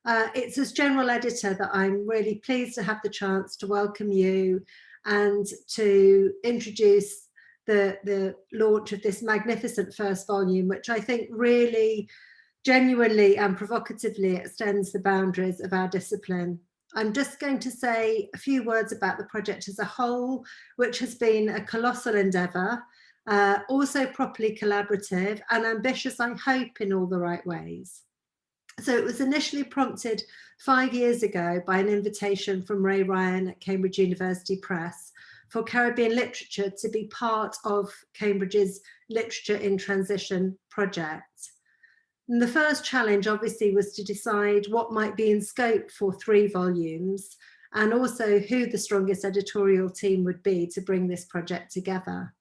It's as general editor that I'm really pleased to have the chance to welcome you and to introduce the launch of this magnificent first volume, which I think really genuinely and provocatively extends the boundaries of our discipline. I'm just going to say a few words about the project as a whole, which has been a colossal endeavour, also properly collaborative and ambitious, I hope, in all the right ways. So it was initially prompted 5 years ago by an invitation from Ray Ryan at Cambridge University Press for Caribbean literature to be part of Cambridge's Literature in Transition project. And the first challenge obviously was to decide what might be in scope for 3 volumes and also who the strongest editorial team would be to bring this project together.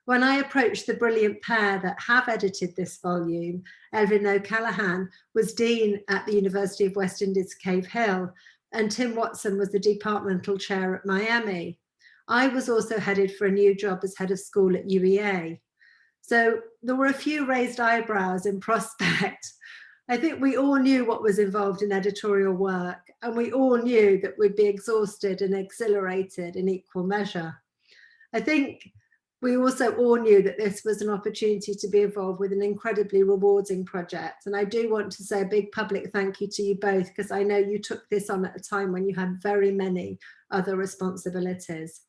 When I approached the brilliant pair that have edited this volume, Evelyn O'Callaghan was Dean at the University of West Indies Cave Hill, and Tim Watson was the departmental chair at Miami. I was also headed for a new job as head of school at UEA. So there were a few raised eyebrows in prospect. I think we all knew what was involved in editorial work, and we all knew that we'd be exhausted and exhilarated in equal measure. I think we also all knew that this was an opportunity to be involved with an incredibly rewarding project. And I do want to say a big public thank you to you both, because I know you took this on at a time when you had very many other responsibilities.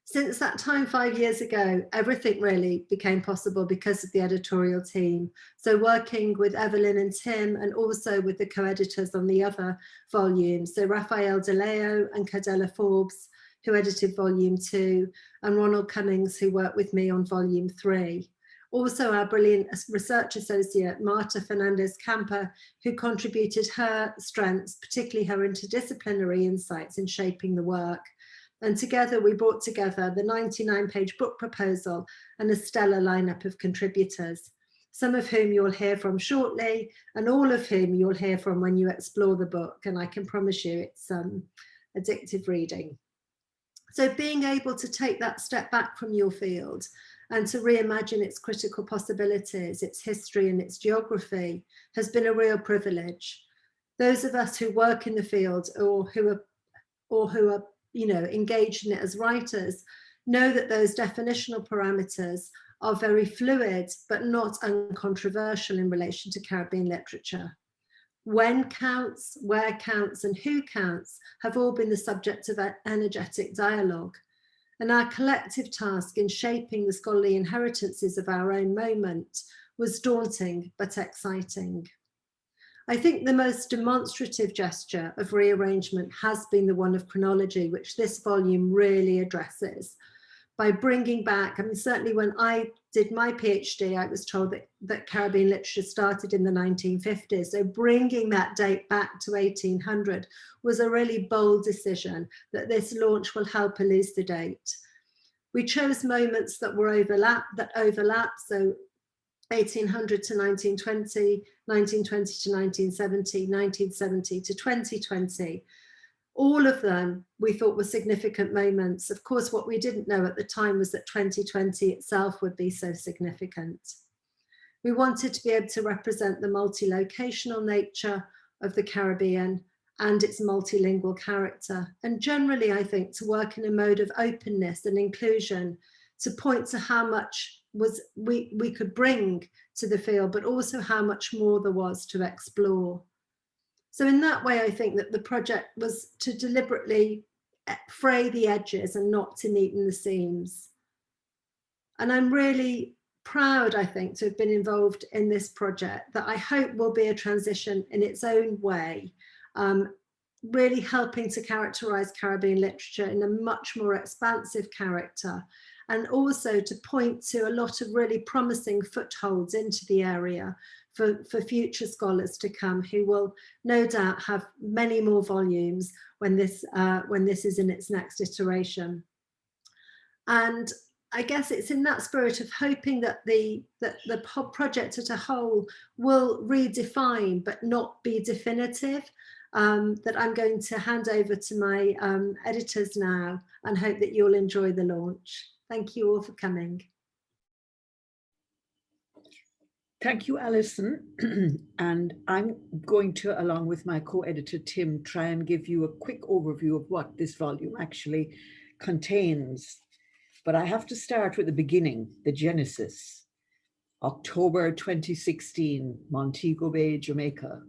Since that time 5 years ago, everything really became possible because of the editorial team. So working with Evelyn and Tim, and also with the co-editors on the other volumes, so Raphael DeLeo and Cadella Forbes, who edited volume 2, and Ronald Cummings, who worked with me on volume 3. Also our brilliant research associate, Marta Fernandez-Camper, who contributed her strengths, particularly her interdisciplinary insights in shaping the work. And together we brought together the 99-page book proposal and a stellar lineup of contributors, some of whom you'll hear from shortly, and all of whom you'll hear from when you explore the book. And I can promise you it's addictive reading. So being able to take that step back from your field and to reimagine its critical possibilities, its history and its geography has been a real privilege. Those of us who work in the field or who are engaged in it as writers know that those definitional parameters are very fluid but not uncontroversial in relation to Caribbean literature. When counts, where counts, and who counts have all been the subject of energetic dialogue. And our collective task in shaping the scholarly inheritances of our own moment was daunting but exciting. I think the most demonstrative gesture of rearrangement has been the one of chronology, which this volume really addresses. By bringing back, I mean, certainly when I did my PhD, I was told that Caribbean literature started in the 1950s. So bringing that date back to 1800 was a really bold decision that this launch will help elucidate. We chose moments that overlap, so 1800 to 1920, 1920 to 1970, 1970 to 2020. All of them we thought were significant moments. Of course, what we didn't know at the time was that 2020 itself would be so significant. We wanted to be able to represent the multi-locational nature of the Caribbean and its multilingual character. And generally, I think, to work in a mode of openness and inclusion, to point to how much we could bring to the field, but also how much more there was to explore. So in that way, I think that the project was to deliberately fray the edges and not to neaten the seams. And I'm really proud, I think, to have been involved in this project that I hope will be a transition in its own way, really helping to characterize Caribbean literature in a much more expansive character, and also to point to a lot of really promising footholds into the area for future scholars to come, who will no doubt have many more volumes when this is in its next iteration. And I guess it's in that spirit of hoping that the project as a whole will redefine but not be definitive, that I'm going to hand over to my editors now and hope that you'll enjoy the launch. Thank you all for coming. Thank you, Alison. And I'm going to, along with my co-editor, Tim, try and give you a quick overview of what this volume actually contains. But I have to start with the beginning, the genesis. October 2016, Montego Bay, Jamaica,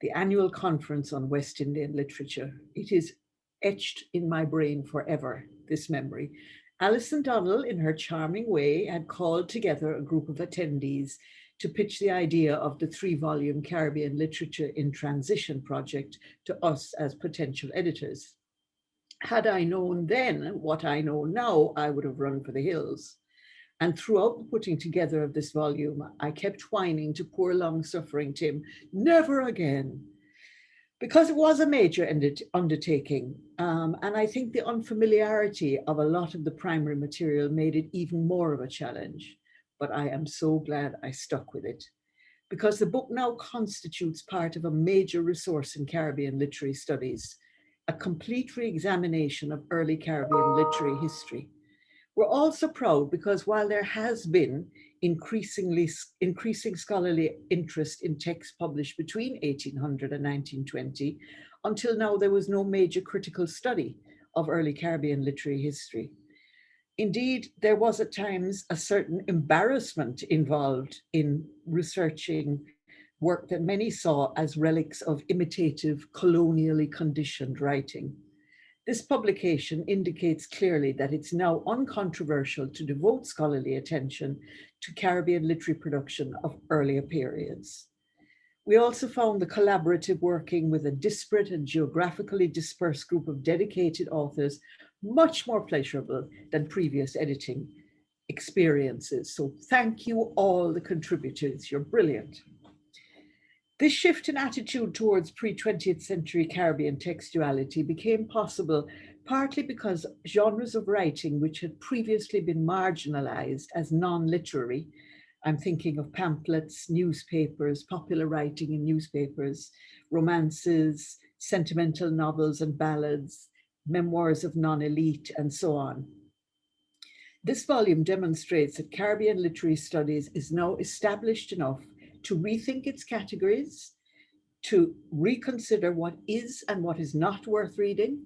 the annual conference on West Indian literature. It is etched in my brain forever, this memory. Alison Donnell, in her charming way, had called together a group of attendees to pitch the idea of the 3-volume Caribbean Literature in Transition project to us as potential editors. Had I known then what I know now, I would have run for the hills. And throughout the putting together of this volume, I kept whining to poor long-suffering Tim, never again, because it was a major undertaking. And I think the unfamiliarity of a lot of the primary material made it even more of a challenge. But I am so glad I stuck with it, because the book now constitutes part of a major resource in Caribbean literary studies, a complete re-examination of early Caribbean literary history. We're also proud because while there has been increasing scholarly interest in texts published between 1800 and 1920, until now there was no major critical study of early Caribbean literary history. Indeed, there was at times a certain embarrassment involved in researching work that many saw as relics of imitative, colonially conditioned writing. This publication indicates clearly that it's now uncontroversial to devote scholarly attention to Caribbean literary production of earlier periods. We also found the collaborative working with a disparate and geographically dispersed group of dedicated authors much more pleasurable than previous editing experiences. So thank you all the contributors, you're brilliant. This shift in attitude towards pre-20th century Caribbean textuality became possible partly because genres of writing which had previously been marginalized as non-literary, I'm thinking of pamphlets, newspapers, popular writing in newspapers, romances, sentimental novels and ballads, memoirs of non-elite, and so on. This volume demonstrates that Caribbean literary studies is now established enough to rethink its categories, to reconsider what is and what is not worth reading,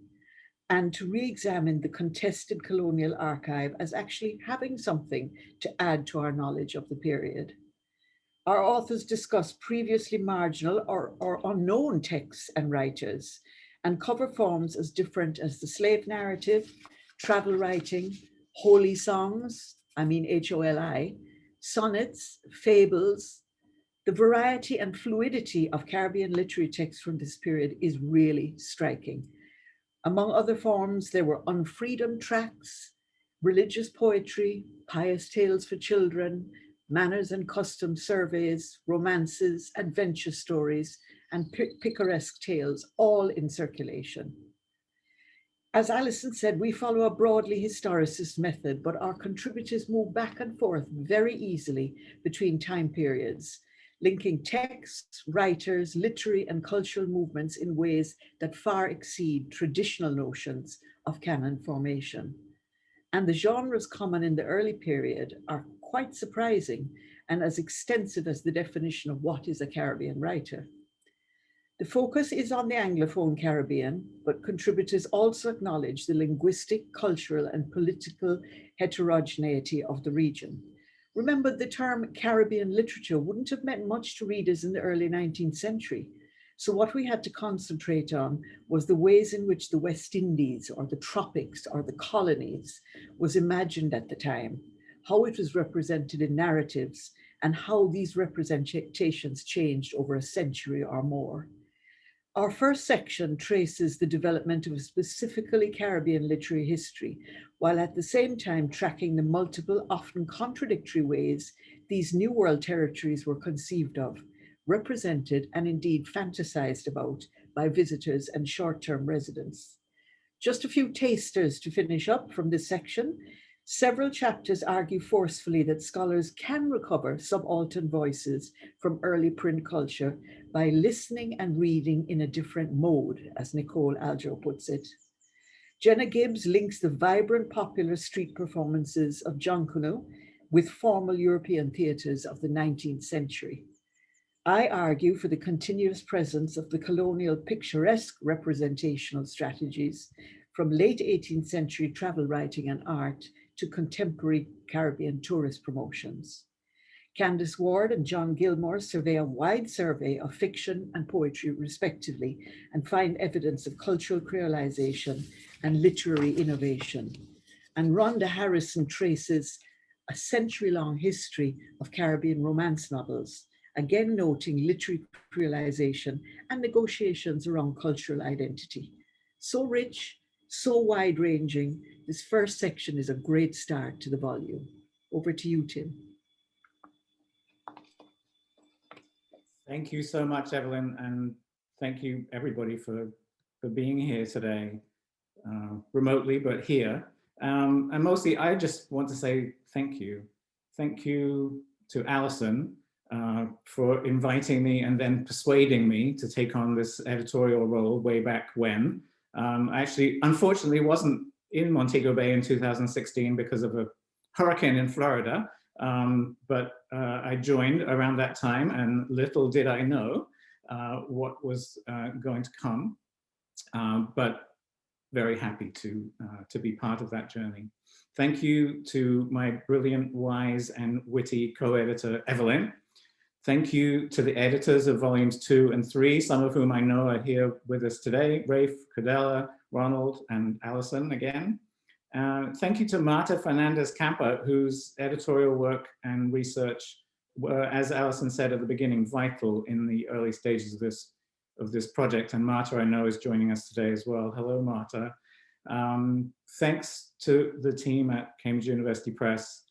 and to re-examine the contested colonial archive as actually having something to add to our knowledge of the period. Our authors discuss previously marginal or unknown texts and writers, and cover forms as different as the slave narrative, travel writing, holy songs, I mean HOLI, sonnets, fables. The variety and fluidity of Caribbean literary texts from this period is really striking. Among other forms, there were unfreedom tracts, religious poetry, pious tales for children, manners and customs surveys, romances, adventure stories, and picaresque tales, all in circulation. As Alison said, we follow a broadly historicist method, but our contributors move back and forth very easily between time periods, linking texts, writers, literary and cultural movements in ways that far exceed traditional notions of canon formation. And the genres common in the early period are quite surprising and as extensive as the definition of what is a Caribbean writer. The focus is on the Anglophone Caribbean, but contributors also acknowledge the linguistic, cultural, and political heterogeneity of the region. Remember, the term Caribbean literature wouldn't have meant much to readers in the early 19th century. So what we had to concentrate on was the ways in which the West Indies or the tropics or the colonies was imagined at the time, how it was represented in narratives, and how these representations changed over a century or more. Our first section traces the development of a specifically Caribbean literary history, while at the same time tracking the multiple, often contradictory ways these New World territories were conceived of, represented, and indeed fantasized about by visitors and short-term residents. Just a few tasters to finish up from this section. Several chapters argue forcefully that scholars can recover subaltern voices from early print culture by listening and reading in a different mode, as Nicole Aljo puts it. Jenna Gibbs links the vibrant popular street performances of Jonkunu with formal European theatres of the 19th century. I argue for the continuous presence of the colonial picturesque representational strategies from late 18th century travel writing and art to contemporary Caribbean tourist promotions. Candice Ward and John Gilmore survey a wide survey of fiction and poetry respectively and find evidence of cultural creolization and literary innovation. And Rhonda Harrison traces a century-long history of Caribbean romance novels, again noting literary creolization and negotiations around cultural identity. So rich, so wide-ranging, this first section is a great start to the volume. Over to you, Tim. Thank you so much, Evelyn, and thank you everybody for being here today, remotely, but here. And mostly, I just want to say thank you. Thank you to Alison for inviting me and then persuading me to take on this editorial role way back when. I actually, unfortunately, wasn't in Montego Bay in 2016 because of a hurricane in Florida, but I joined around that time, and little did I know what was going to come, but very happy to be part of that journey. Thank you to my brilliant, wise, and witty co-editor, Evelyn. Thank you to the editors of volumes 2 and 3, some of whom I know are here with us today, Rafe, Cordella, Ronald, and Alison again. Thank you to Marta Fernandez-Campa, whose editorial work and research were, as Alison said at the beginning, vital in the early stages of this project. And Marta, I know, is joining us today as well. Hello, Marta. Thanks to the team at Cambridge University Press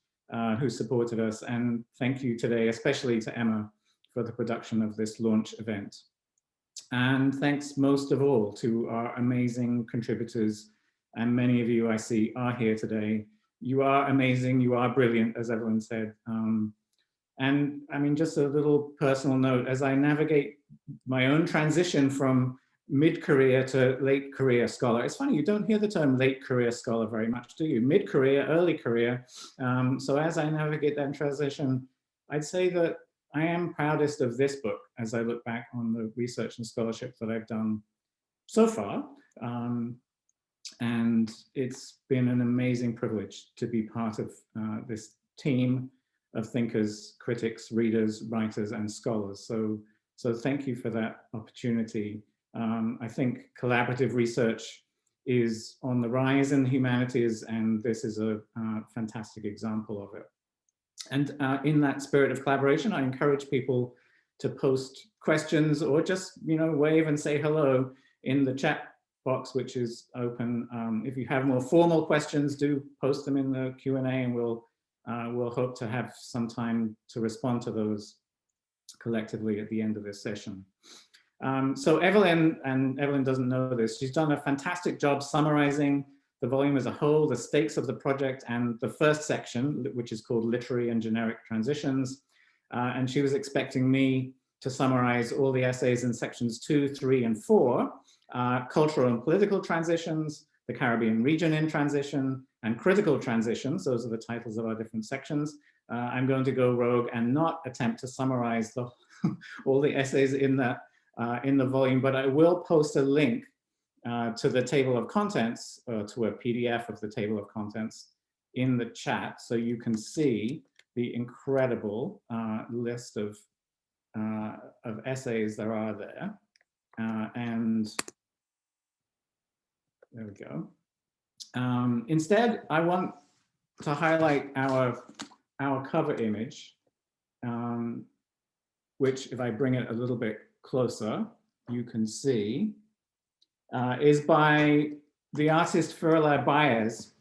who supported us. And thank you today, especially to Emma, for the production of this launch event. And thanks most of all to our amazing contributors. And many of you I see are here today. You are amazing, you are brilliant, as Evelyn said. And I mean, just a little personal note, as I navigate my own transition from mid-career to late career scholar. It's funny, you don't hear the term late career scholar very much, do you? Mid-career, early career. So as I navigate that transition, I'd say that I am proudest of this book as I look back on the research and scholarship that I've done so far. And it's been an amazing privilege to be part of this team of thinkers, critics, readers, writers, and scholars. So thank you for that opportunity. I think collaborative research is on the rise in the humanities, and this is a fantastic example of it. And in that spirit of collaboration, I encourage people to post questions or just, wave and say hello in the chat box, which is open. If you have more formal questions, do post them in the Q&A, and we'll hope to have some time to respond to those collectively at the end of this session. So Evelyn, and Evelyn doesn't know this, she's done a fantastic job summarizing the volume as a whole, the stakes of the project, and the first section, which is called Literary and Generic Transitions. And she was expecting me to summarize all the essays in sections 2, 3, and 4, cultural and political transitions, the Caribbean region in transition, and critical transitions. Those are the titles of our different sections. I'm going to go rogue and not attempt to summarize all the essays in the volume, but I will post a link to the table of contents, to a PDF of the table of contents in the chat, so you can see the incredible list of essays there are there. And there we go. Instead, I want to highlight our cover image, which, if I bring it a little bit closer, you can see, is by the artist Ferla Baez,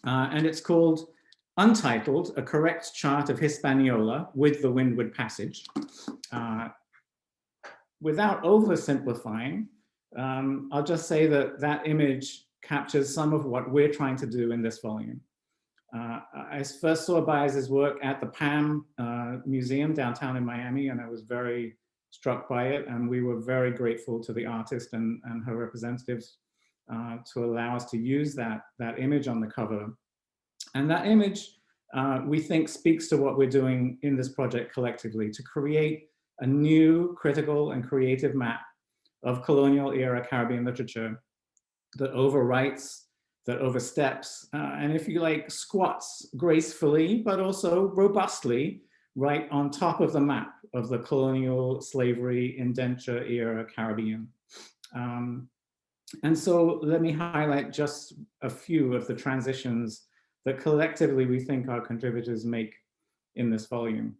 and it's called Untitled, A Correct Chart of Hispaniola with the Windward Passage. Without oversimplifying, I'll just say that that image captures some of what we're trying to do in this volume. I first saw Baez's work at the PAM Museum downtown in Miami, and I was very struck by it, and we were very grateful to the artist and her representatives to allow us to use that image on the cover. And that image we think speaks to what we're doing in this project collectively, to create a new critical and creative map of colonial era Caribbean literature that overwrites, that oversteps, and if you like, squats gracefully, but also robustly, right on top of the map of the colonial slavery indenture era Caribbean. And so let me highlight just a few of the transitions that collectively we think our contributors make in this volume.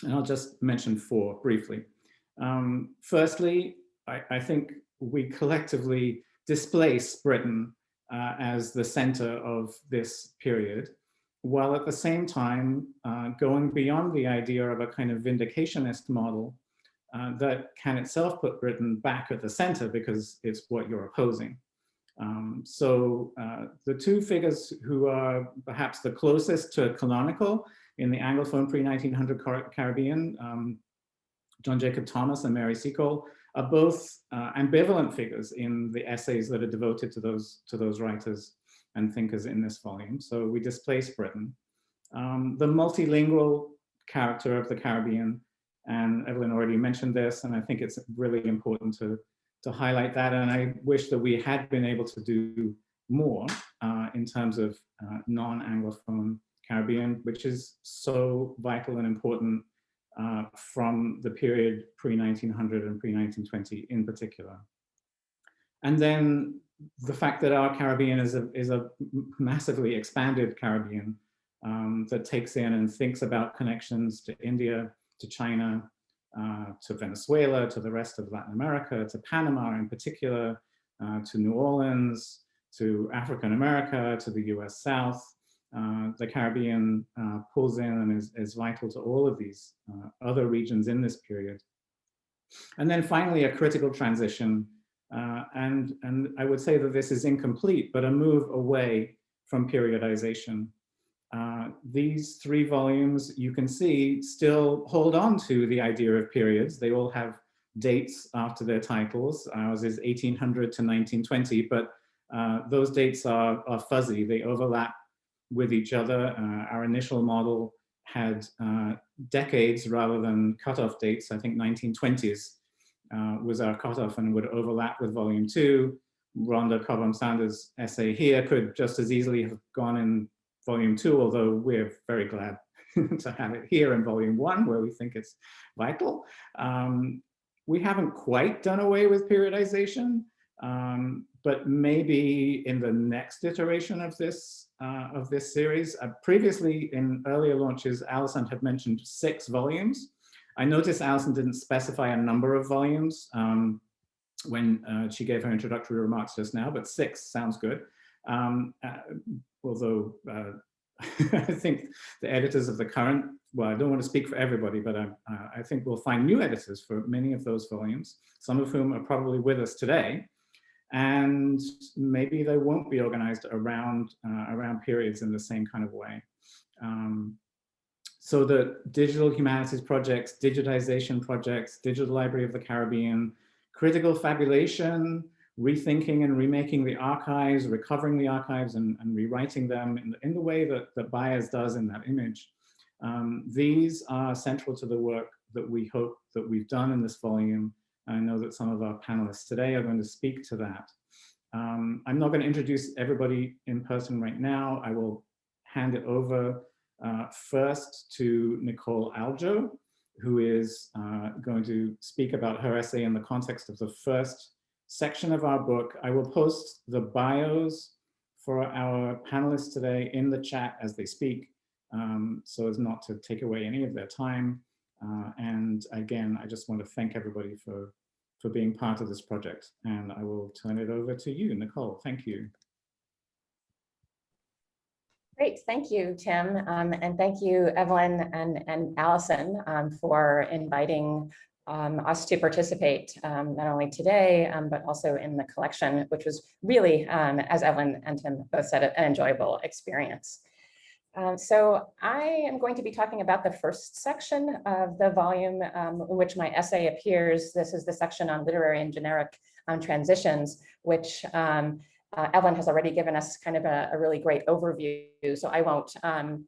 And I'll just mention 4 briefly. Firstly, I think we collectively displace Britain as the center of this period, while at the same time going beyond the idea of a kind of vindicationist model that can itself put Britain back at the center because it's what you're opposing. So the 2 figures who are perhaps the closest to canonical in the Anglophone pre-1900 Caribbean, John Jacob Thomas and Mary Seacole, are both ambivalent figures in the essays that are devoted to those writers and thinkers in this volume. So we displace Britain. The multilingual character of the Caribbean, and Evelyn already mentioned this, and I think it's really important to highlight that. And I wish that we had been able to do more in terms of non-Anglophone Caribbean, which is so vital and important from the period pre-1900 and pre-1920 in particular. And then the fact that our Caribbean is a massively expanded Caribbean that takes in and thinks about connections to India, to China, to Venezuela, to the rest of Latin America, to Panama in particular, to New Orleans, to African America, to the US South. The Caribbean pulls in and is vital to all of these other regions in this period. And then finally, a critical transition. And I would say that this is incomplete, but a move away from periodization. These 3 volumes, you can see, still hold on to the idea of periods. They all have dates after their titles. Ours is 1800 to 1920, but those dates are fuzzy. They overlap with each other. Our initial model had decades rather than cutoff dates. I think 1920s was our cutoff and would overlap with volume 2. Rhonda Cobham-Sanders' essay here could just as easily have gone in volume 2, although we're very glad to have it here in volume 1, where we think it's vital. We haven't quite done away with periodization, but maybe in the next iteration of this series. Previously, in earlier launches, Alison had mentioned 6 volumes. I noticed Alison didn't specify a number of volumes when she gave her introductory remarks just now, but 6 sounds good. Although I think the editors of the current, well, I don't want to speak for everybody, but I think we'll find new editors for many of those volumes, some of whom are probably with us today. And maybe they won't be organized around periods in the same kind of way. So the digital humanities projects, digitization projects, Digital Library of the Caribbean, critical fabulation, rethinking and remaking the archives, recovering the archives and rewriting them in the way that Baez does in that image. These are central to the work that we hope that we've done in this volume. I know that some of our panelists today are going to speak to that. I'm not going to introduce everybody in person right now. I will hand it over first to Nicole Aljo, who is going to speak about her essay in the context of the first section of our book. I will post the bios for our panelists today in the chat as they speak, so as not to take away any of their time. And again, I just want to thank everybody for being part of this project. And I will turn it over to you, Nicole. Thank you. Great, thank you, Tim. And thank you, Evelyn and Alison, for inviting us to participate not only today, but also in the collection, which was really, as Evelyn and Tim both said, an enjoyable experience. So I am going to be talking about the first section of the volume in which my essay appears. This is the section on literary and generic transitions, which Evelyn has already given us kind of a really great overview, so I won't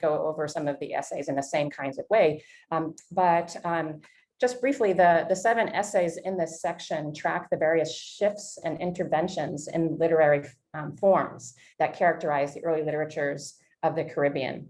go over some of the essays in the same kinds of way. But just briefly, the 7 essays in this section track the various shifts and interventions in literary forms that characterize the early literatures of the Caribbean.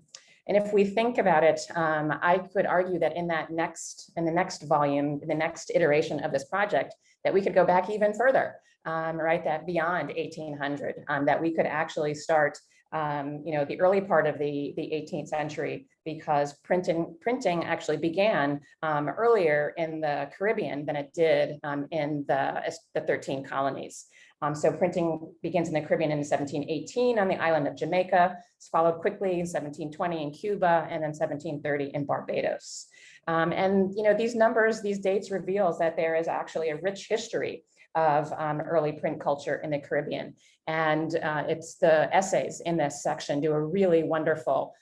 And if we think about it, I could argue that in the next volume, the next iteration of this project, that we could go back even further, right? That beyond 1800, that we could actually start, the early part of the 18th century, because printing actually began earlier in the Caribbean than it did in the 13 colonies. So printing begins in the Caribbean in 1718 on the island of Jamaica. It's followed quickly in 1720 in Cuba, and then 1730 in Barbados. And these dates reveals that there is actually a rich history of early print culture in the Caribbean. And it's the essays in this section do a really wonderful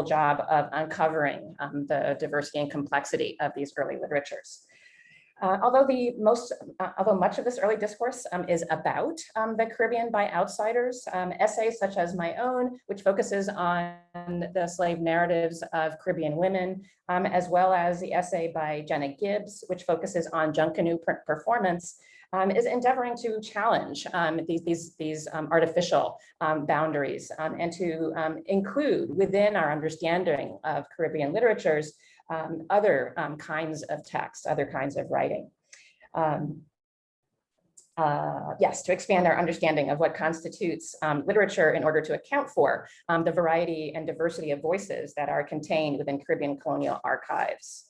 job of uncovering the diversity and complexity of these early literatures. Although much of this early discourse is about the Caribbean by outsiders, essays such as my own, which focuses on the slave narratives of Caribbean women, as well as the essay by Jenna Gibbs, which focuses on Junkanoo performance, is endeavoring to challenge these artificial boundaries and to include within our understanding of Caribbean literatures other kinds of text, other kinds of writing. Yes, to expand our understanding of what constitutes literature in order to account for the variety and diversity of voices that are contained within Caribbean colonial archives.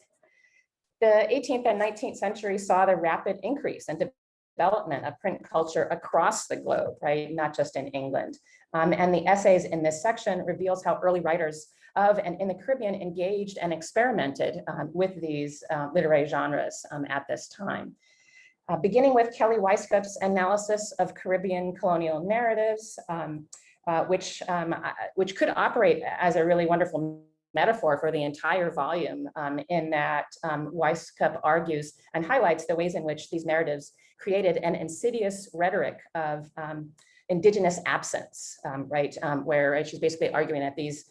The 18th and 19th century saw the rapid increase and development of print culture across the globe, right? Not just in England. And the essays in this section reveals how early writers of and in the Caribbean engaged and experimented with these literary genres at this time. Beginning with Kelly Weiskopf's analysis of Caribbean colonial narratives, which could operate as a really wonderful metaphor for the entire volume, in that Weiskopf argues and highlights the ways in which these narratives created an insidious rhetoric of indigenous absence, right? Where she's basically arguing that these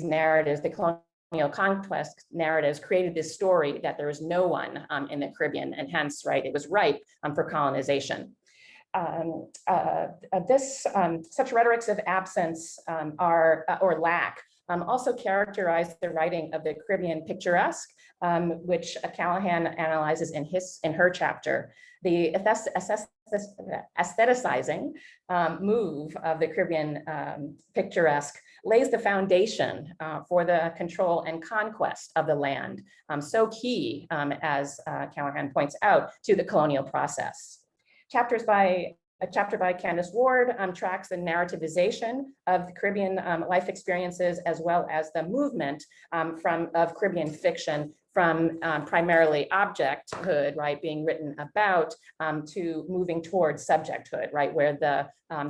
narratives, the colonial conquest narratives, created this story that there was no one in the Caribbean, and hence, right, it was ripe for colonization. Such rhetorics of absence or lack also characterize the writing of the Caribbean picturesque, which Callahan analyzes in her chapter. The aestheticizing move of the Caribbean picturesque lays the foundation for the control and conquest of the land, so key, as Callahan points out, to the colonial process. A chapter by Candace Ward tracks the narrativization of the Caribbean life experiences, as well as the movement of Caribbean fiction from primarily objecthood, right, being written about, to moving towards subjecthood, right, where the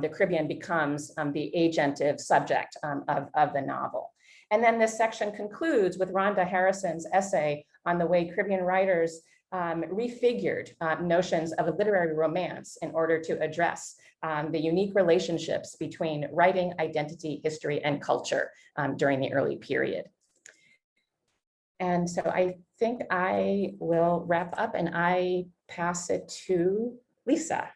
Caribbean becomes the agentive subject of the novel. And then this section concludes with Rhonda Harrison's essay on the way Caribbean writers refigured notions of a literary romance in order to address the unique relationships between writing, identity, history, and culture during the early period. And so I think I will wrap up and I pass it to Lisa.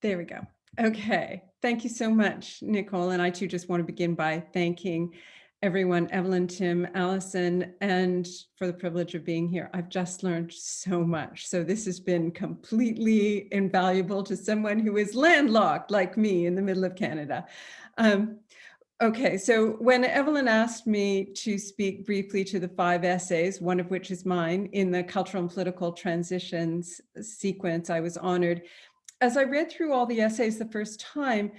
There we go. Okay, thank you so much, Nicole. And I too just want to begin by thanking everyone, Evelyn, Tim, Allison, and for the privilege of being here. I've just learned so much. So this has been completely invaluable to someone who is landlocked like me in the middle of Canada. Okay, so when Evelyn asked me to speak briefly to the 5 essays, one of which is mine, in the cultural and political transitions sequence, I was honored. As I read through all the essays the first time,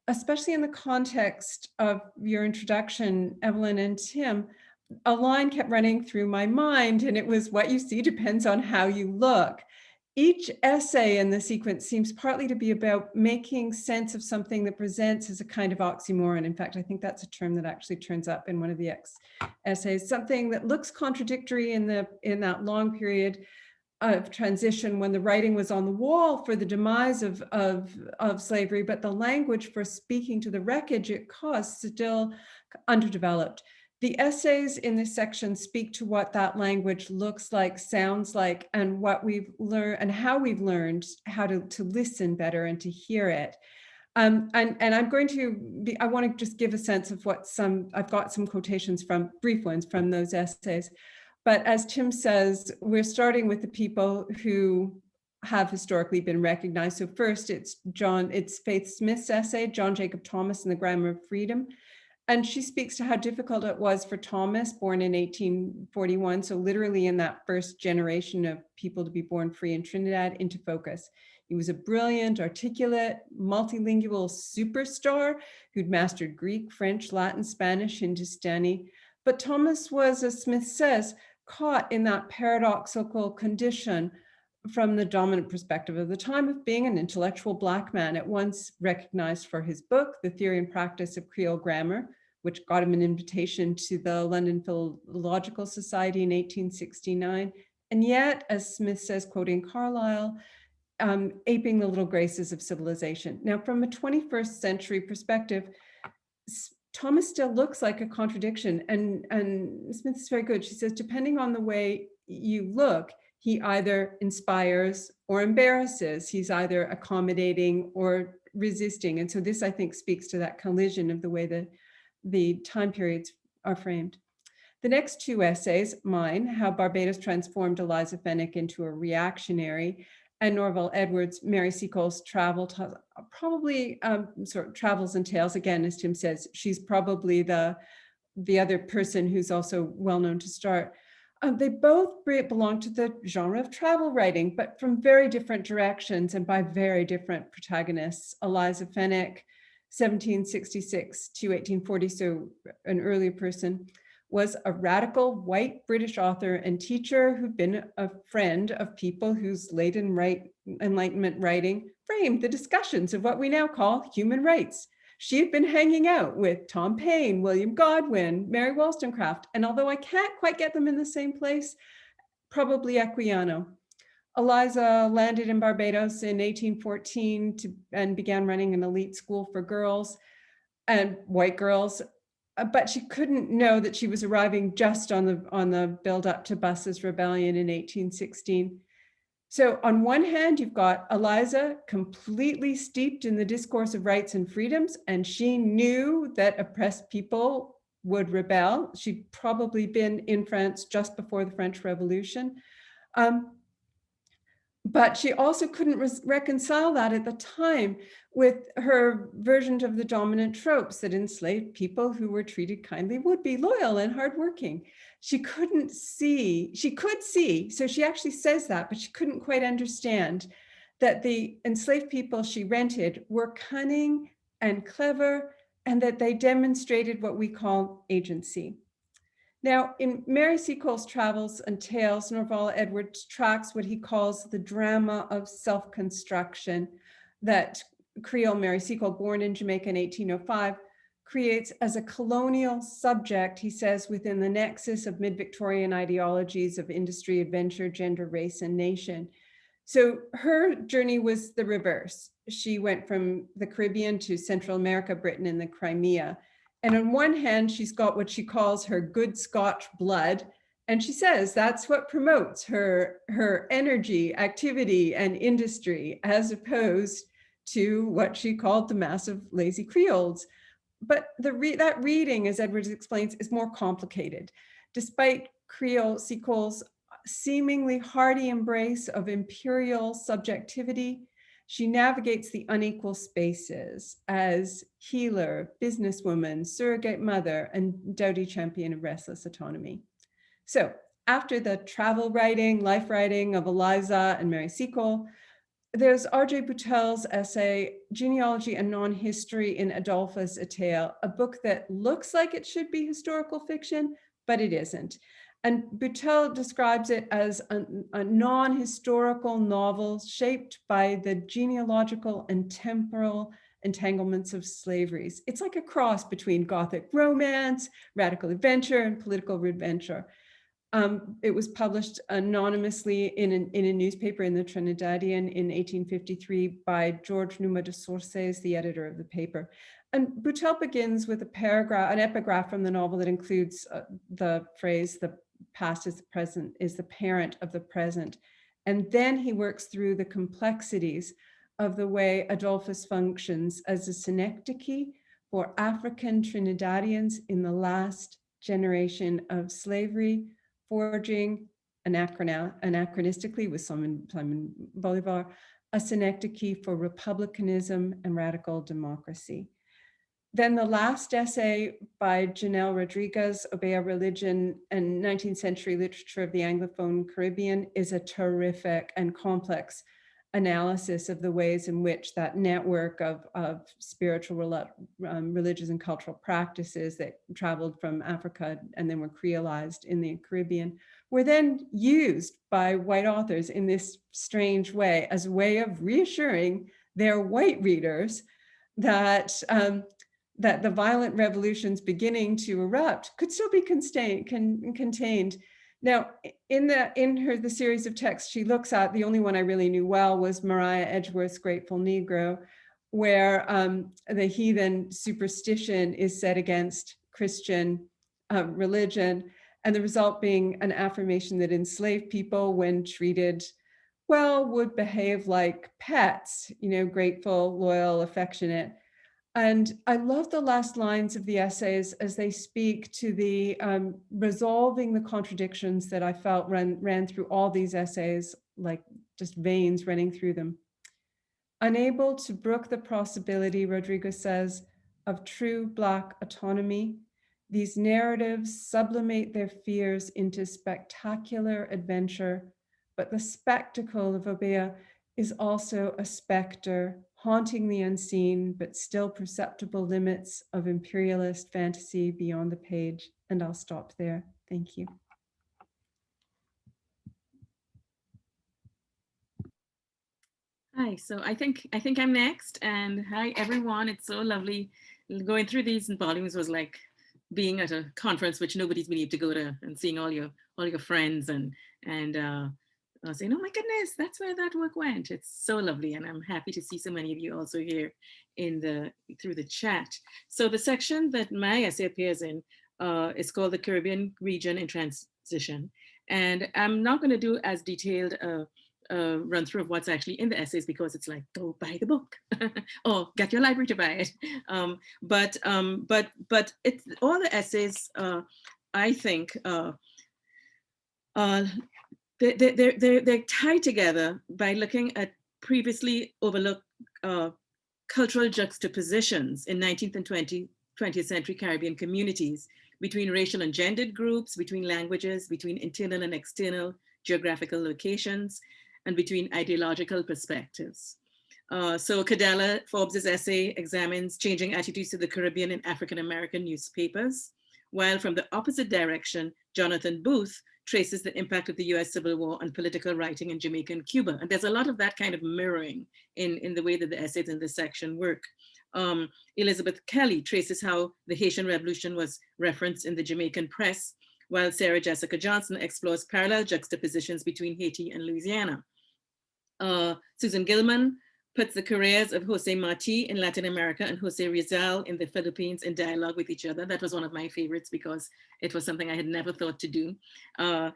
especially in the context of your introduction, Evelyn and Tim, a line kept running through my mind, and it was, what you see depends on how you look. Each essay in the sequence seems partly to be about making sense of something that presents as a kind of oxymoron. In fact, I think that's a term that actually turns up in one of the essays, something that looks contradictory in that long period, of transition when the writing was on the wall for the demise of slavery, but the language for speaking to the wreckage it caused still underdeveloped. The essays in this section speak to what that language looks like, sounds like, and what we've learned and how we've learned how to listen better and to hear it. And I'm going to I want to just give a sense of what I've got some quotations from, brief ones from those essays. But as Tim says, we're starting with the people who have historically been recognized. So first it's Faith Smith's essay, John Jacob Thomas and the Grammar of Freedom. And she speaks to how difficult it was for Thomas, born in 1841, so literally in that first generation of people to be born free in Trinidad, into focus. He was a brilliant, articulate, multilingual superstar who'd mastered Greek, French, Latin, Spanish, Hindustani. But Thomas was, as Smith says, caught in that paradoxical condition from the dominant perspective of the time of being an intellectual Black man, at once recognized for his book, The Theory and Practice of Creole Grammar, which got him an invitation to the London Philological Society in 1869. And yet, as Smith says, quoting Carlyle, aping the little graces of civilization. Now, from a 21st century perspective, Thomas still looks like a contradiction. And Smith is very good. She says, depending on the way you look, he either inspires or embarrasses. He's either accommodating or resisting. And so this, I think, speaks to that collision of the way the time periods are framed. The next two essays, mine, How Barbados Transformed Eliza Fennick into a Reactionary, and Norval Edwards, Mary Seacole's probably sort of travels and tales. Again, as Tim says, she's probably the other person who's also well known to start. They both belong to the genre of travel writing, but from very different directions and by very different protagonists. Eliza Fennick, 1766 to 1840, so an earlier person, was a radical white British author and teacher who'd been a friend of people whose late Enlightenment writing framed the discussions of what we now call human rights. She had been hanging out with Tom Paine, William Godwin, Mary Wollstonecraft, and although I can't quite get them in the same place, probably Equiano. Eliza landed in Barbados in 1814 and began running an elite school for girls and white girls, but she couldn't know that she was arriving just on the build-up to Buss's rebellion in 1816. So on one hand, you've got Eliza completely steeped in the discourse of rights and freedoms, and she knew that oppressed people would rebel. She'd probably been in France just before the French Revolution. But she also couldn't reconcile that at the time with her version of the dominant tropes that enslaved people who were treated kindly would be loyal and hardworking. She could see, so she actually says that, but she couldn't quite understand that the enslaved people she rented were cunning and clever, and that they demonstrated what we call agency. Now, in Mary Seacole's Travels and Tales, Norval Edwards tracks what he calls the drama of self-construction that Creole Mary Seacole, born in Jamaica in 1805, creates as a colonial subject, he says, within the nexus of mid-Victorian ideologies of industry, adventure, gender, race, and nation. So her journey was the reverse. She went from the Caribbean to Central America, Britain, and the Crimea. And on one hand, she's got what she calls her good Scotch blood. And she says that's what promotes her energy, activity, and industry, as opposed to what she called the massive lazy Creoles. But that reading, as Edwards explains, is more complicated. Despite Seacole's seemingly hearty embrace of imperial subjectivity, she navigates the unequal spaces as healer, businesswoman, surrogate mother, and doughty champion of restless autonomy. So after the travel writing, life writing of Eliza and Mary Seacole, there's R.J. Butel's essay, Genealogy and Non-History in Adolphus, a Tale, a book that looks like it should be historical fiction, but it isn't. And Butel describes it as a non-historical novel shaped by the genealogical and temporal entanglements of slaveries. It's like a cross between Gothic romance, radical adventure, and political adventure. It was published anonymously in a newspaper in the Trinidadian in 1853 by George Numa de Sources, the editor of the paper. And Boutel begins with an epigraph from the novel that includes the phrase, "The past is the present, is the parent of the present." And then he works through the complexities of the way Adolphus functions as a synecdoche for African Trinidadians in the last generation of slavery, forging anachronistically with Simon Bolivar, a synecdoche for republicanism and radical democracy. Then the last essay by Janelle Rodriguez, Obeah, Religion and 19th Century Literature of the Anglophone Caribbean, is a terrific and complex analysis of the ways in which that network of spiritual, religious and cultural practices that traveled from Africa and then were creolized in the Caribbean were then used by white authors in this strange way as a way of reassuring their white readers that that the violent revolutions beginning to erupt could still be contained. Now, in the series of texts she looks at, the only one I really knew well was Mariah Edgeworth's Grateful Negro, where the heathen superstition is set against Christian religion, and the result being an affirmation that enslaved people, when treated well, would behave like pets, grateful, loyal, affectionate. And I love the last lines of the essays as they speak to the resolving the contradictions that I felt ran through all these essays, like just veins running through them. Unable to brook the possibility, Rodriguez says, of true Black autonomy, these narratives sublimate their fears into spectacular adventure, but the spectacle of Obeah is also a specter haunting the unseen, but still perceptible limits of imperialist fantasy beyond the page. And I'll stop there. Thank you. Hi, so I think I'm next, and hi everyone. It's so lovely. Going through these volumes was like being at a conference which nobody's been able to go to, and seeing all your friends and saying, oh my goodness, that's where that work went. It's so lovely, and I'm happy to see so many of you also here through the chat. So the section that my essay appears in is called The Caribbean Region in Transition, and I'm not going to do as detailed run through of what's actually in the essays, because it's like, go buy the book or get your library to buy it. But it's all the essays. I think they're tied together by looking at previously overlooked cultural juxtapositions in 19th and 20th century Caribbean communities, between racial and gendered groups, between languages, between internal and external geographical locations, and between ideological perspectives. So Cadella Forbes's essay examines changing attitudes to the Caribbean in African-American newspapers, while from the opposite direction, Jonathan Booth traces the impact of the US Civil War on political writing in Jamaica and Cuba. And there's a lot of that kind of mirroring in the way that the essays in this section work. Elizabeth Kelly traces how the Haitian Revolution was referenced in the Jamaican press, while Sarah Jessica Johnson explores parallel juxtapositions between Haiti and Louisiana. Susan Gilman puts the careers of Jose Marti in Latin America and Jose Rizal in the Philippines in dialogue with each other. That was one of my favorites because it was something I had never thought to do. While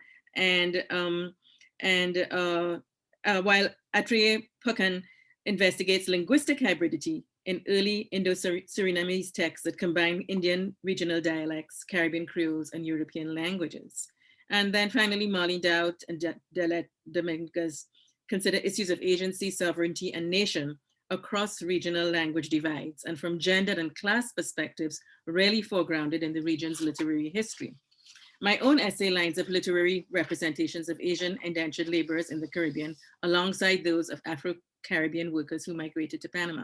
Atrie Puckan investigates linguistic hybridity in early Indo-Surinamese texts that combine Indian regional dialects, Caribbean Creoles, and European languages. And then finally, Marlene Dowd and Delette Dominguez consider issues of agency, sovereignty, and nation across regional language divides, and from gender and class perspectives, rarely foregrounded in the region's literary history. My own essay lines up literary representations of Asian indentured laborers in the Caribbean alongside those of Afro-Caribbean workers who migrated to Panama.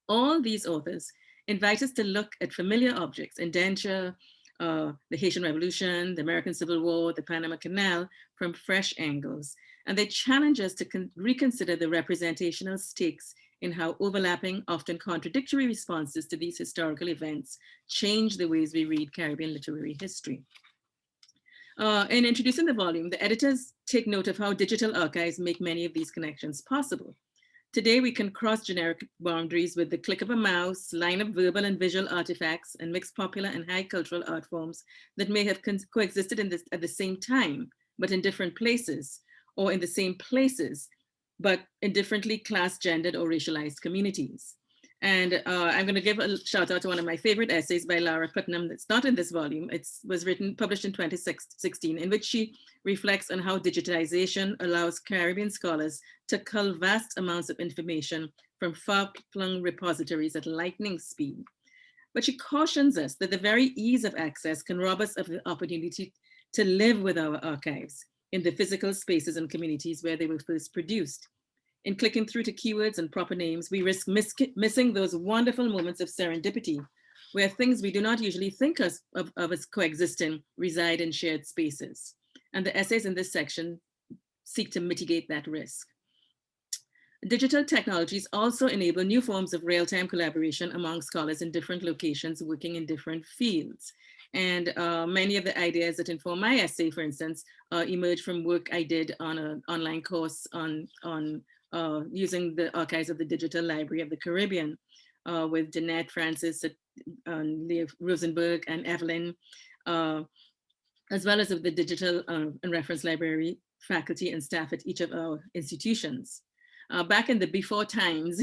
All these authors invite us to look at familiar objects, indenture, the Haitian Revolution, the American Civil War, the Panama Canal, from fresh angles. And they challenge us to reconsider the representational stakes in how overlapping, often contradictory responses to these historical events change the ways we read Caribbean literary history. In introducing the volume, the editors take note of how digital archives make many of these connections possible. Today, we can cross generic boundaries with the click of a mouse, line up verbal and visual artifacts, and mix popular and high cultural art forms that may have coexisted at the same time, but in different places, or in the same places, but in differently class, gendered, or racialized communities. And I'm going to give a shout out to one of my favorite essays by Lara Putnam that's not in this volume. It was published in 2016, in which she reflects on how digitization allows Caribbean scholars to cull vast amounts of information from far-flung repositories at lightning speed. But she cautions us that the very ease of access can rob us of the opportunity to live with our archives in the physical spaces and communities where they were first produced. In clicking through to keywords and proper names, we risk missing those wonderful moments of serendipity where things we do not usually think of as coexisting reside in shared spaces. And the essays in this section seek to mitigate that risk. Digital technologies also enable new forms of real-time collaboration among scholars in different locations working in different fields. And many of the ideas that inform my essay, for instance, emerged from work I did on an online course on using the archives of the Digital Library of the Caribbean with Jeanette, Francis, Leah Rosenberg, and Evelyn, as well as of the Digital and Reference Library faculty and staff at each of our institutions. Back in the before times,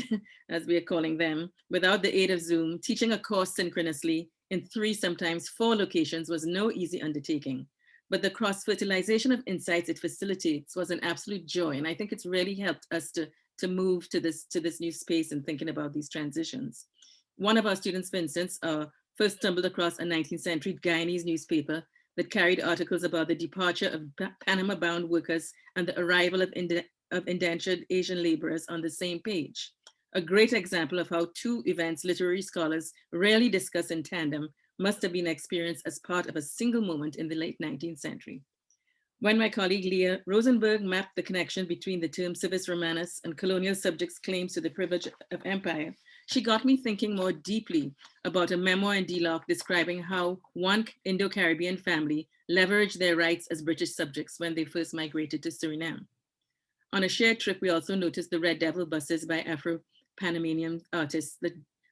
as we are calling them, without the aid of Zoom, teaching a course synchronously in 3, sometimes 4 locations was no easy undertaking. But the cross-fertilization of insights it facilitates was an absolute joy. And I think it's really helped us to move to this new space and thinking about these transitions. One of our students, for instance, first stumbled across a 19th century Guyanese newspaper that carried articles about the departure of Panama-bound workers and the arrival of indentured Asian laborers on the same page. A great example of how 2 events literary scholars rarely discuss in tandem must have been experienced as part of a single moment in the late 19th century. When my colleague Leah Rosenberg mapped the connection between the term civis romanus and colonial subjects' claims to the privilege of empire, she got me thinking more deeply about a memoir in DLOC describing how one Indo-Caribbean family leveraged their rights as British subjects when they first migrated to Suriname. On a shared trip, we also noticed the Red Devil buses by Afro-Panamanian artists.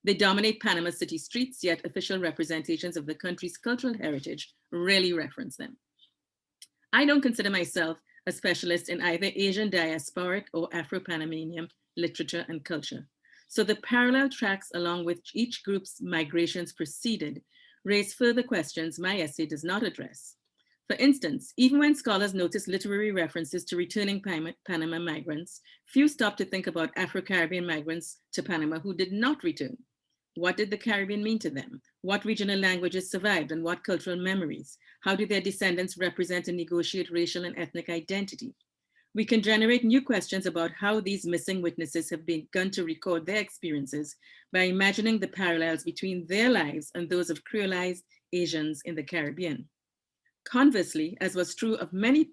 They dominate Panama city streets, yet official representations of the country's cultural heritage rarely reference them. I don't consider myself a specialist in either Asian diasporic or Afro-Panamanian literature and culture. So the parallel tracks along which each group's migrations proceeded raise further questions my essay does not address. For instance, even when scholars notice literary references to returning Panama migrants, few stop to think about Afro-Caribbean migrants to Panama who did not return. What did the Caribbean mean to them? What regional languages survived and what cultural memories? How do their descendants represent and negotiate racial and ethnic identity? We can generate new questions about how these missing witnesses have begun to record their experiences by imagining the parallels between their lives and those of creolized Asians in the Caribbean. Conversely, as was true of many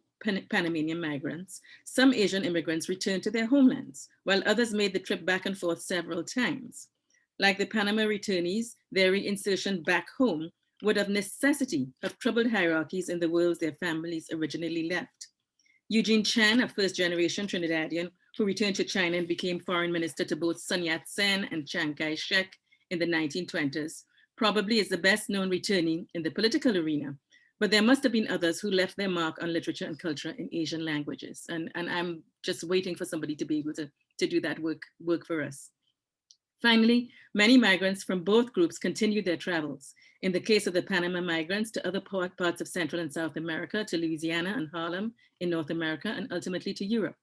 Panamanian migrants, some Asian immigrants returned to their homelands, while others made the trip back and forth several times. Like the Panama returnees, their reinsertion back home would of necessity have troubled hierarchies in the worlds their families originally left. Eugene Chan, a first-generation Trinidadian who returned to China and became foreign minister to both Sun Yat-sen and Chiang Kai-shek in the 1920s, probably is the best-known returnee in the political arena. But there must have been others who left their mark on literature and culture in Asian languages. And I'm just waiting for somebody to be able to do that work for us. Finally, many migrants from both groups continued their travels. In the case of the Panama migrants to other parts of Central and South America, to Louisiana and Harlem in North America, and ultimately to Europe.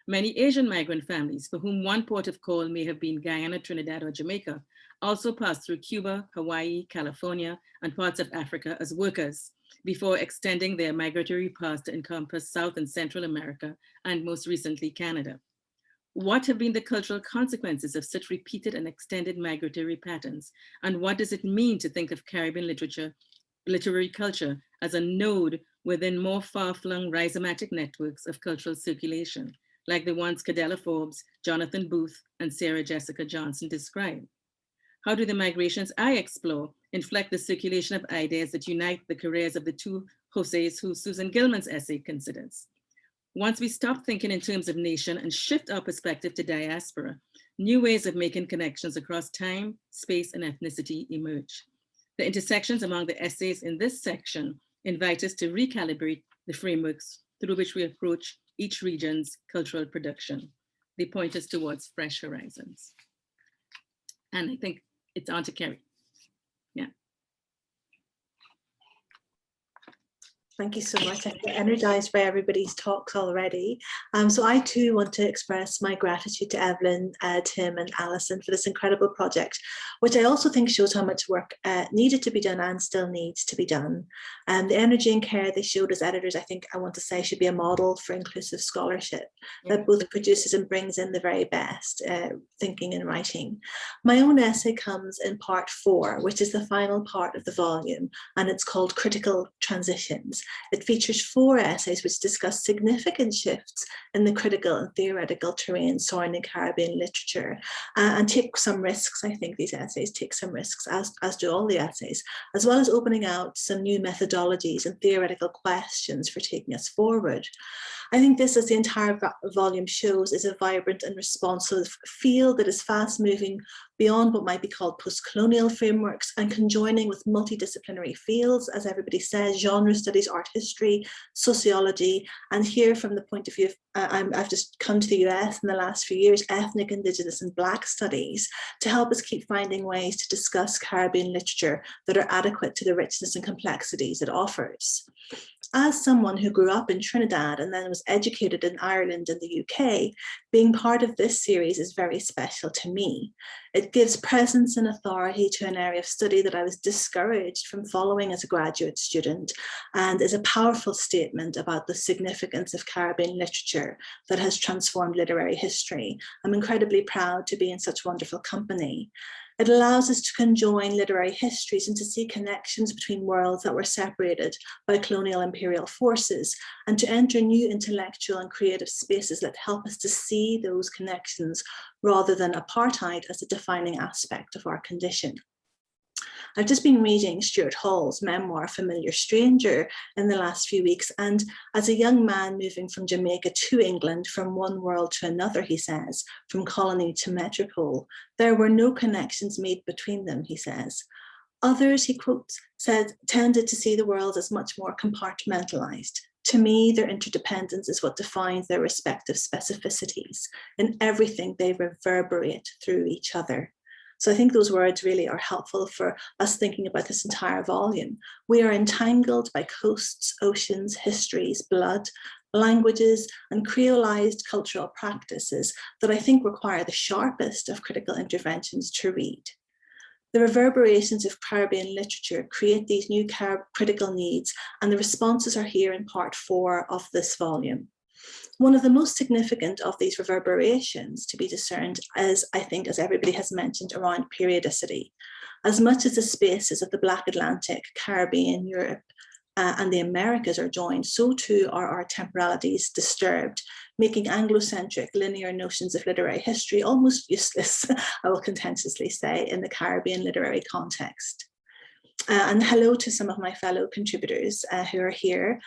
Many Asian migrant families, for whom one port of call may have been Guyana, Trinidad, or Jamaica, also passed through Cuba, Hawaii, California, and parts of Africa as workers, before extending their migratory paths to encompass South and Central America, and most recently, Canada. What have been the cultural consequences of such repeated and extended migratory patterns? And what does it mean to think of Caribbean literary culture as a node within more far-flung rhizomatic networks of cultural circulation, like the ones Cadella Forbes, Jonathan Booth, and Sarah Jessica Johnson describe? How do the migrations I explore inflect the circulation of ideas that unite the careers of the 2 Jose's, who Susan Gilman's essay considers. Once we stop thinking in terms of nation and shift our perspective to diaspora, new ways of making connections across time, space, and ethnicity emerge. The intersections among the essays in this section invite us to recalibrate the frameworks through which we approach each region's cultural production. They point us towards fresh horizons. And I think it's on to Kerry. Yeah. Thank you so much. I feel energized by everybody's talks already. So I too want to express my gratitude to Evelyn, Tim and Alison for this incredible project, which I also think shows how much work needed to be done and still needs to be done. The energy and care they showed as editors, I think I want to say, should be a model for inclusive scholarship that both produces and brings in the very best thinking and writing. My own essay comes in part 4, which is the final part of the volume, and it's called Critical Transitions. It features 4 essays which discuss significant shifts in the critical and theoretical terrain surrounding Caribbean literature and take some risks. I think these essays take some risks, as do all the essays, as well as opening out some new methodologies and theoretical questions for taking us forward. I think this, as the entire volume shows, is a vibrant and responsive field that is fast moving beyond what might be called post-colonial frameworks and conjoining with multidisciplinary fields, as everybody says, genre studies, art history, sociology, and here from the point of view of, I've just come to the US in the last few years, ethnic, indigenous and Black studies, to help us keep finding ways to discuss Caribbean literature that are adequate to the richness and complexities it offers. As someone who grew up in Trinidad and then was educated in Ireland and the UK, being part of this series is very special to me. It gives presence and authority to an area of study that I was discouraged from following as a graduate student, and is a powerful statement about the significance of Caribbean literature that has transformed literary history. I'm incredibly proud to be in such wonderful company. It allows us to conjoin literary histories and to see connections between worlds that were separated by colonial imperial forces, and to enter new intellectual and creative spaces that help us to see those connections rather than apartheid as a defining aspect of our condition. I've just been reading Stuart Hall's memoir, Familiar Stranger, in the last few weeks, and as a young man moving from Jamaica to England, from one world to another, he says, from colony to metropole, there were no connections made between them, he says. Others, he quotes, said, tended to see the world as much more compartmentalized. To me, their interdependence is what defines their respective specificities. In everything, they reverberate through each other. So I think those words really are helpful for us thinking about this entire volume. We are entangled by coasts, oceans, histories, blood, languages, and creolized cultural practices that I think require the sharpest of critical interventions to read. The reverberations of Caribbean literature create these new critical needs, and the responses are here in part 4 of this volume. One of the most significant of these reverberations to be discerned is, I think, as everybody has mentioned, around periodicity. As much as the spaces of the Black Atlantic, Caribbean, Europe, and the Americas are joined, so too are our temporalities disturbed, making Anglocentric linear notions of literary history almost useless, I will contentiously say, in the Caribbean literary context. And hello to some of my fellow contributors who are here.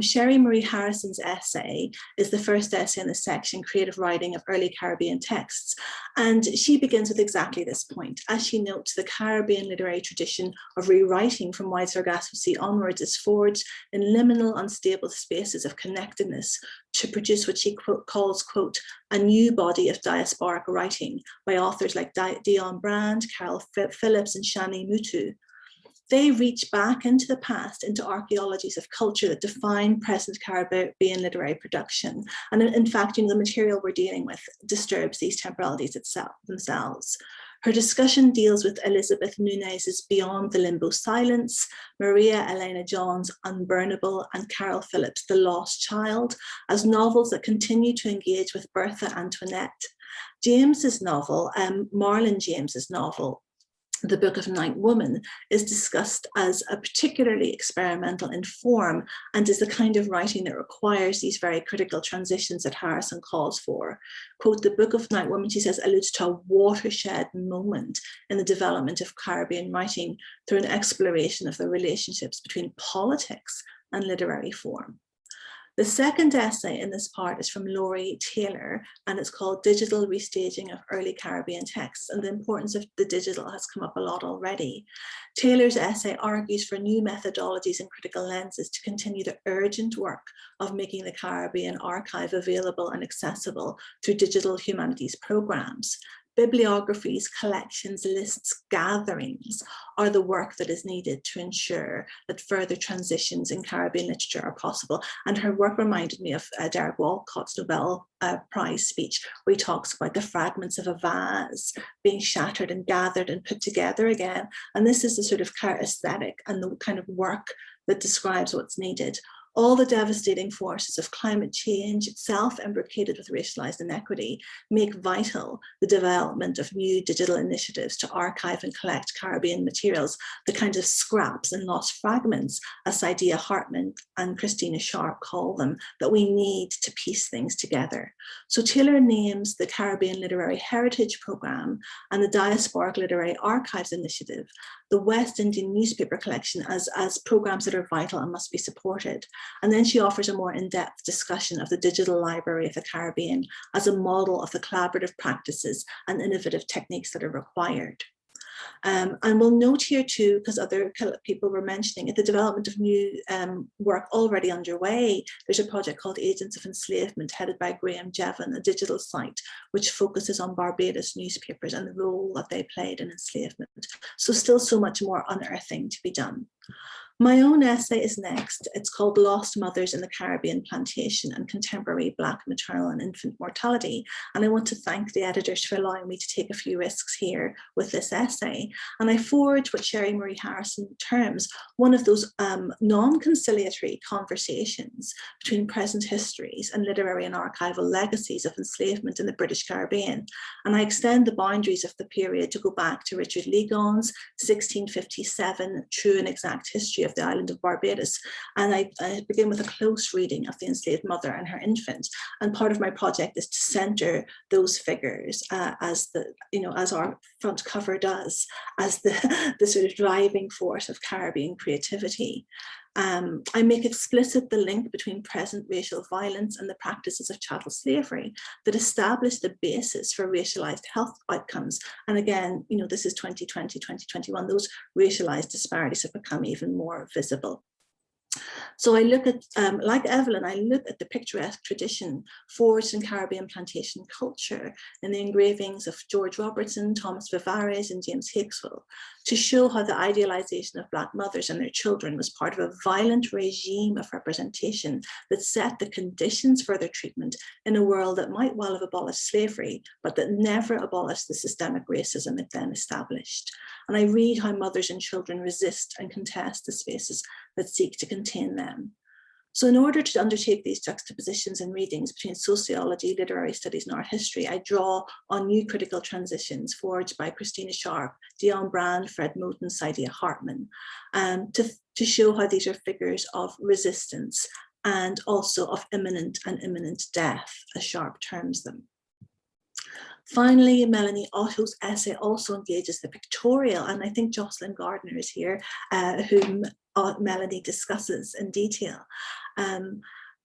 Sherry Marie Harrison's essay is the first essay in the section, Creative Writing of Early Caribbean Texts. And she begins with exactly this point. As she notes, the Caribbean literary tradition of rewriting from Wide Sargasso Sea onwards is forged in liminal, unstable spaces of connectedness to produce what she calls, quote, a new body of diasporic writing by authors like Dion Brand, Carol Phillips, and Shani Mutu. They reach back into the past, into archaeologies of culture that define present Caribbean literary production. And in fact, the material we're dealing with disturbs these temporalities themselves. Her discussion deals with Elizabeth Nunez's Beyond the Limbo Silence, Maria Elena John's Unburnable, and Carol Phillips' The Lost Child as novels that continue to engage with Bertha Antoinette. James's novel, Marlon James's novel, The Book of Night Woman, is discussed as a particularly experimental in form and is the kind of writing that requires these very critical transitions that Harrison calls for. Quote, the Book of Night Woman, she says, alludes to a watershed moment in the development of Caribbean writing through an exploration of the relationships between politics, and literary form. The second essay in this part is from Laurie Taylor, and it's called Digital Restaging of Early Caribbean Texts, and the importance of the digital has come up a lot already. Taylor's essay argues for new methodologies and critical lenses to continue the urgent work of making the Caribbean archive available and accessible through digital humanities programs. Bibliographies, collections, lists, gatherings are the work that is needed to ensure that further transitions in Caribbean literature are possible. And her work reminded me of Derek Walcott's Nobel Prize speech, where he talks about the fragments of a vase being shattered and gathered and put together again. And this is the sort of aesthetic and the kind of work that describes what's needed. All the devastating forces of climate change, itself imbricated with racialized inequity, make vital the development of new digital initiatives to archive and collect Caribbean materials, the kinds of scraps and lost fragments, as Saidiya Hartman and Christina Sharp call them, that we need to piece things together. So Taylor names the Caribbean Literary Heritage Programme and the Diasporic Literary Archives Initiative, the West Indian newspaper collection as programs that are vital and must be supported. And then she offers a more in-depth discussion of the Digital Library of the Caribbean as a model of the collaborative practices and innovative techniques that are required. And we'll note here too, because other people were mentioning it, the development of new work already underway. There's a project called Agents of Enslavement, headed by Graham Jevon, a digital site which focuses on Barbados newspapers and the role that they played in enslavement. So still so much more unearthing to be done. My own essay is next. It's called Lost Mothers in the Caribbean Plantation and Contemporary Black Maternal and Infant Mortality. And I want to thank the editors for allowing me to take a few risks here with this essay. And I forge what Sherry Marie Harrison terms one of those non-conciliatory conversations between present histories and literary and archival legacies of enslavement in the British Caribbean. And I extend the boundaries of the period to go back to Richard Ligon's 1657 True and Exact History of the Island of Barbados, and I begin with a close reading of the enslaved mother and her infant. And part of my project is to center those figures as our front cover does, as the sort of driving force of Caribbean creativity. I make explicit the link between present racial violence and the practices of chattel slavery that establish the basis for racialized health outcomes. And again, this is 2020, 2021, those racialized disparities have become even more visible. So I look at, like Evelyn, I look at the picturesque tradition forged in Caribbean plantation culture in the engravings of George Robertson, Thomas Vivares, and James Hakeswill, to show how the idealization of Black mothers and their children was part of a violent regime of representation that set the conditions for their treatment in a world that might well have abolished slavery, but that never abolished the systemic racism it then established. And I read how mothers and children resist and contest the spaces that seek to contain them. So in order to undertake these juxtapositions and readings between sociology, literary studies, and art history, I draw on new critical transitions forged by Christina Sharp, Dion Brand, Fred Moten, Saidiya Hartman, to show how these are figures of resistance and also of imminent death, as Sharp terms them. Finally, Melanie Otto's essay also engages the pictorial, and I think Jocelyn Gardner is here, whom Melanie discusses in detail.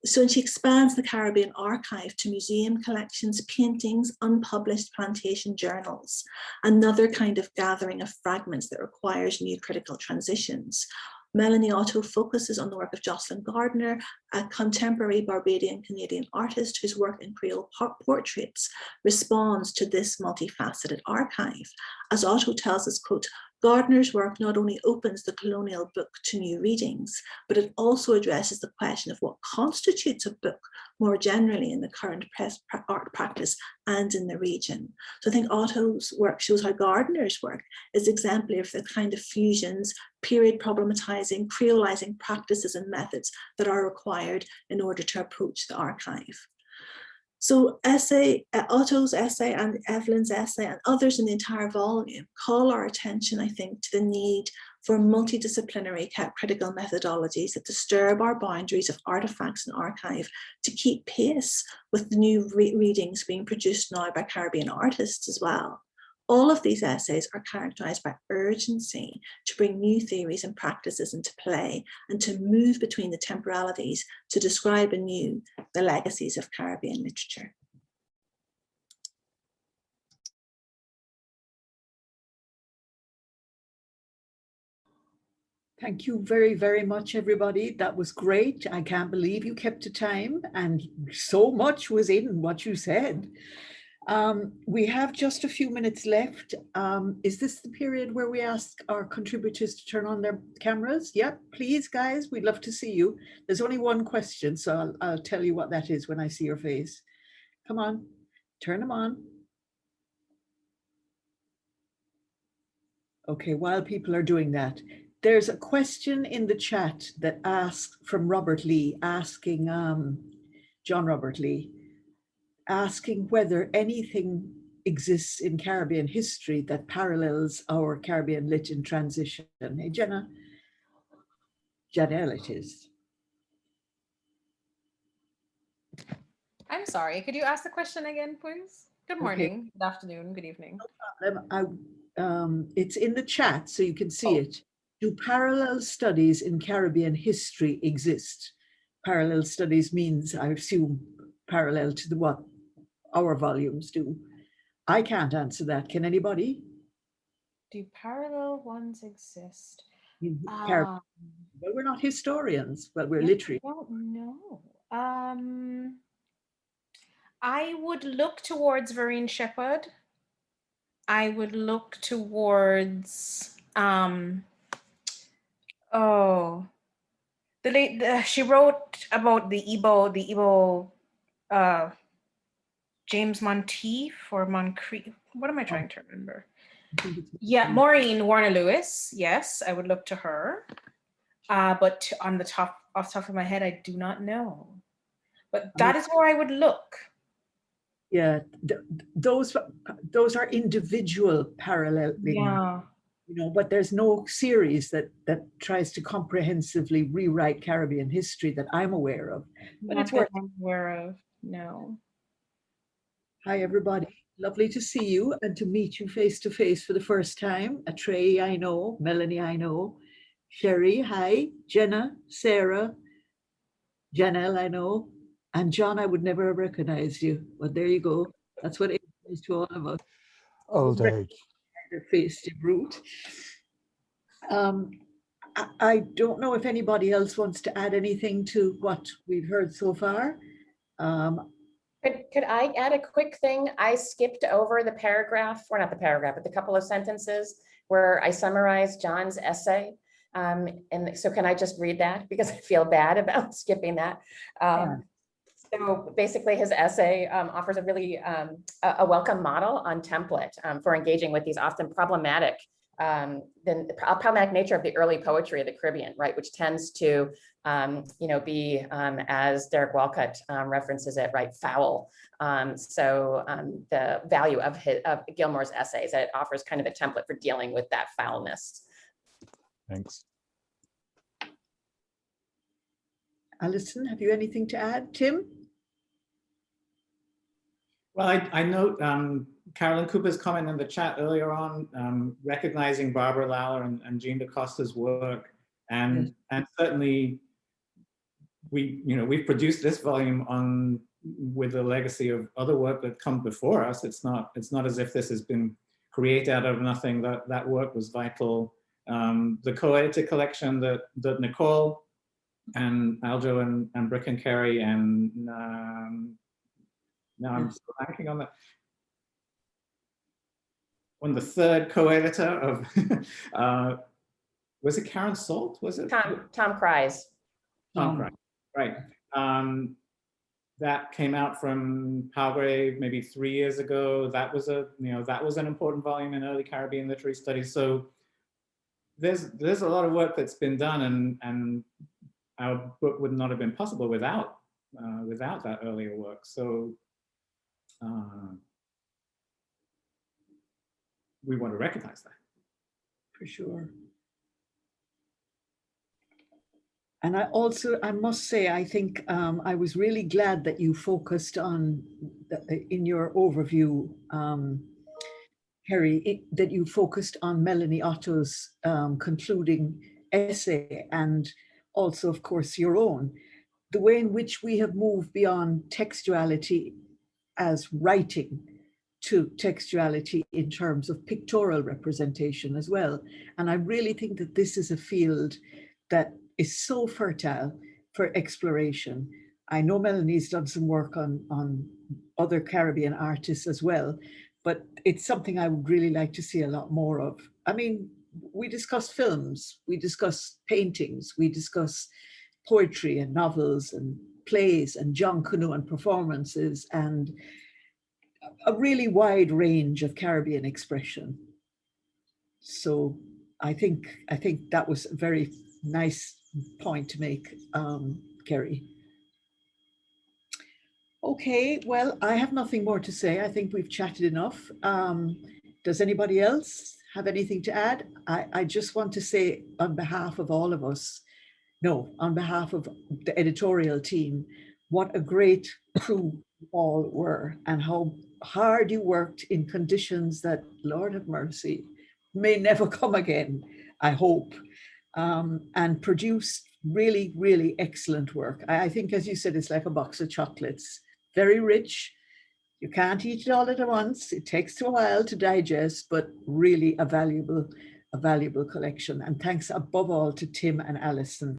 So she expands the Caribbean archive to museum collections, paintings, unpublished plantation journals, another kind of gathering of fragments that requires new critical transitions. Melanie Otto focuses on the work of Jocelyn Gardner, a contemporary Barbadian Canadian artist whose work in Creole portraits responds to this multifaceted archive. As Otto tells us, quote, Gardner's work not only opens the colonial book to new readings, but it also addresses the question of what constitutes a book more generally in the current art practice and in the region. So I think Otto's work shows how Gardner's work is exemplary of the kind of fusions, period problematizing, creolizing practices and methods that are required in order to approach the archive. So Otto's essay and Evelyn's essay and others in the entire volume call our attention, I think, to the need for multidisciplinary critical methodologies that disturb our boundaries of artifacts and archive to keep pace with the new readings being produced now by Caribbean artists as well. All of these essays are characterized by urgency to bring new theories and practices into play and to move between the temporalities to describe anew the legacies of Caribbean literature. Thank you very, very much, everybody. That was great. I can't believe you kept to time, and so much was in what you said. We have just a few minutes left. Is this the period where we ask our contributors to turn on their cameras? Yep, please, guys, we'd love to see you. There's only one question, so I'll tell you what that is when I see your face. Come on, turn them on. Okay, while people are doing that, there's a question in the chat that asks from Robert Lee, asking John Robert Lee, asking whether anything exists in Caribbean history that parallels our Caribbean lit in transition. Hey, Jenna. Janelle, it is. I'm sorry, could you ask the question again, please? Good morning, good afternoon, good evening. No problem. It's in the chat so you can see it. Do parallel studies in Caribbean history exist? Parallel studies means, I assume, parallel to the what our volumes do. I can't answer that. Can anybody? Do parallel ones exist? Well, we're not historians. Well, we're Yeah, literary. I don't know. I would look towards Vereen Shepherd. I would look towards she wrote about the Igbo James Monteith or Moncrief. What am I trying to remember? Yeah, Maureen Warner Lewis. Yes, I would look to her. But on the top, off the top of my head, I do not know. But that is where I would look. Yeah, those are individual paralleling. Yeah. You know, but there's no series that tries to comprehensively rewrite Caribbean history that I'm aware of. But it's worth. I'm aware of. No. Hi, everybody. Lovely to see you and to meet you face to face for the first time. Trey, I know. Melanie, I know. Sherry, hi. Jenna, Sarah, Janelle, I know. And John, I would never have recognized you. But there you go. That's what it is to all of us. Old age. Face to brute. I don't know if anybody else wants to add anything to what we've heard so far. Could I add a quick thing? I skipped over the paragraph, or not the paragraph, but the couple of sentences where I summarized John's essay. And so can I just read that? Because I feel bad about skipping that. So basically his essay offers a really a welcome model on template for engaging with these often problematic nature of the early poetry of the Caribbean, right, which tends to, be, as Derek Walcott references it, right, foul. So the value of Gilmore's essays, that it offers kind of a template for dealing with that foulness. Thanks. Alison, have you anything to add? Tim? Well, I note Carolyn Cooper's comment in the chat earlier on, recognizing Barbara Lowler and Jean DaCosta's work, and certainly we've produced this volume with a legacy of other work that come before us. It's not as if this has been created out of nothing. That work was vital. The co-edited collection that Nicole and Aljo and Brick and Kerry and now I'm still blanking on the third co-editor of was it Karen Salt? Was it Tom Cries? Tom Cries, right? That came out from Palgrave maybe 3 years ago. That was an important volume in early Caribbean literary studies. So there's a lot of work that's been done, and our book would not have been possible without that earlier work. So we want to recognize that. For sure. And I must say, I think I was really glad that you focused on, in your overview, Kerry, that you focused on Melanie Otto's concluding essay, and also, of course, your own. The way in which we have moved beyond textuality as writing to textuality in terms of pictorial representation as well. And I really think that this is a field that is so fertile for exploration. I know Melanie's done some work on other Caribbean artists as well, but it's something I would really like to see a lot more of. I mean, we discuss films, we discuss paintings, we discuss poetry and novels and plays and John Canoe and performances and a really wide range of Caribbean expression. So I think that was a very nice point to make, Kerry. Okay, well, I have nothing more to say. I think we've chatted enough. Does anybody else have anything to add? I just want to say on behalf of all of us, no, on behalf of the editorial team, what a great crew you all were and how hard you worked in conditions that, Lord have mercy, may never come again, I hope, and produced really, really excellent work. I think, as you said, it's like a box of chocolates, very rich. You can't eat it all at once. It takes a while to digest, but really a valuable collection. And thanks above all to Tim and Alison.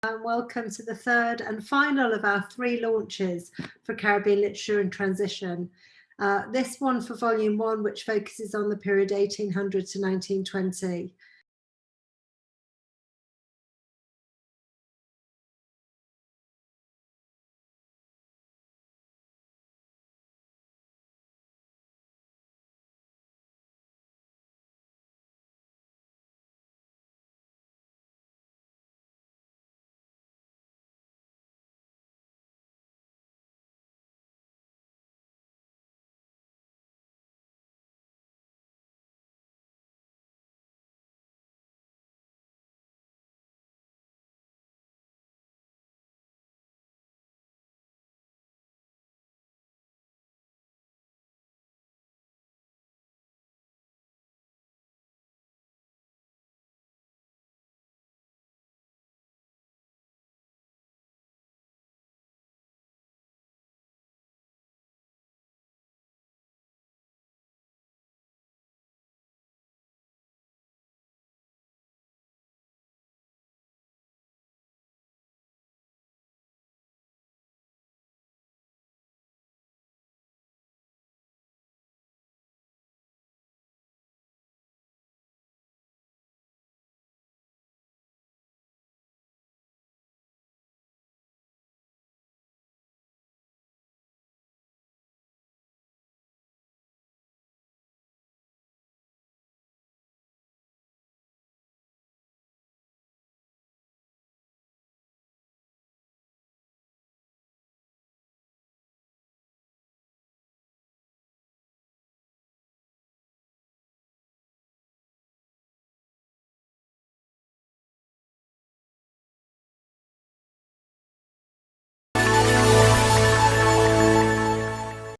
And welcome to the third and final of our 3 launches for Caribbean Literature and Transition. This one for Volume 1, which focuses on the period 1800 to 1920.